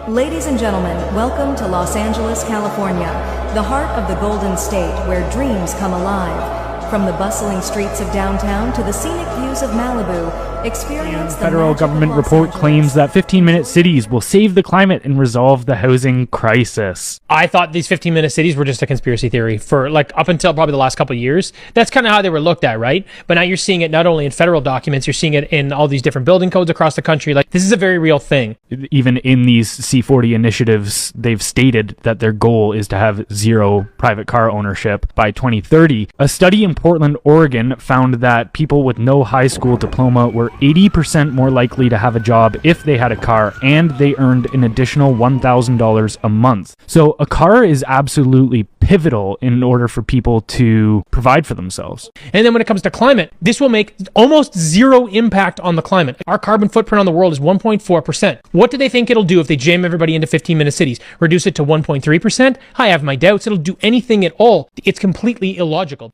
Ladies and gentlemen, welcome to Los Angeles, California, the heart of the Golden State where dreams come alive. From the bustling streets of downtown to the scenic views of Malibu, experience the federal magic of government Los report Angeles. claims that 15-minute cities will save the climate and resolve the housing crisis. I thought these 15-minute cities were just a conspiracy theory for like up until probably the last couple of years. That's kind of how they were looked at, right? But now you're seeing it not only in federal documents, you're seeing it in all these different building codes across the country. Like, this is a very real thing. Even in these C40 initiatives, they've stated that their goal is to have zero private car ownership by 2030. A study in Portland, Oregon found that people with no high school diploma were 80% more likely to have a job if they had a car, and they earned an additional $1,000 a month. So a car is absolutely pivotal in order for people to provide for themselves. And then when it comes to climate, this will make almost zero impact on the climate. Our carbon footprint on the world is 1.4%. What do they think it'll do if they jam everybody into 15-minute cities? Reduce it to 1.3%? I have my doubts it'll do anything at all. It's completely illogical.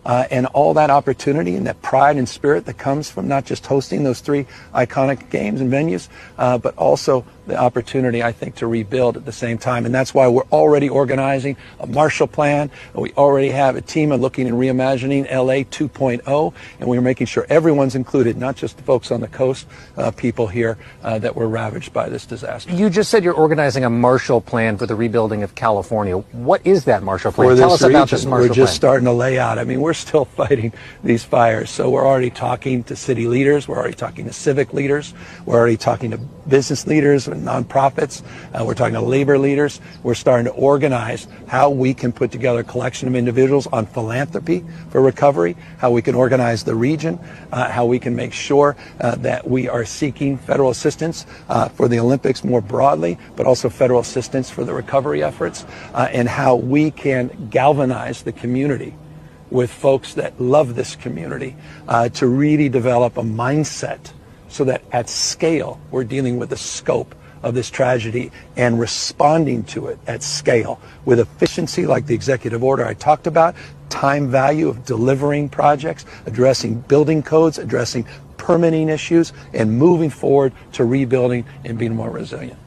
And all that opportunity and that pride and spirit that comes from not just hosting those three iconic games and venues, but also the opportunity, I think, to rebuild at the same time. And that's why we're already organizing a Marshall Plan. We already have a team of looking and reimagining LA 2.0, and we're making sure everyone's included, not just the folks on the coast, people here that were ravaged by this disaster. You just said you're organizing a Marshall Plan for the rebuilding of California. What is that Marshall Plan? For Tell this us about this region, Marshall we're just Plan. starting to lay out. I mean, we're still fighting these fires. So we're already talking to city leaders. We're already talking to civic leaders. We're already talking to business leaders and nonprofits. We're talking to labor leaders. We're starting to organize how we can put together a collection of individuals on philanthropy for recovery, how we can organize the region, how we can make sure that we are seeking federal assistance for the Olympics more broadly, but also federal assistance for the recovery efforts, and how we can galvanize the community with folks that love this community to really develop a mindset so that at scale we're dealing with the scope of this tragedy and responding to it at scale with efficiency like the executive order I talked about, time value of delivering projects, addressing building codes, addressing permitting issues, and moving forward to rebuilding and being more resilient.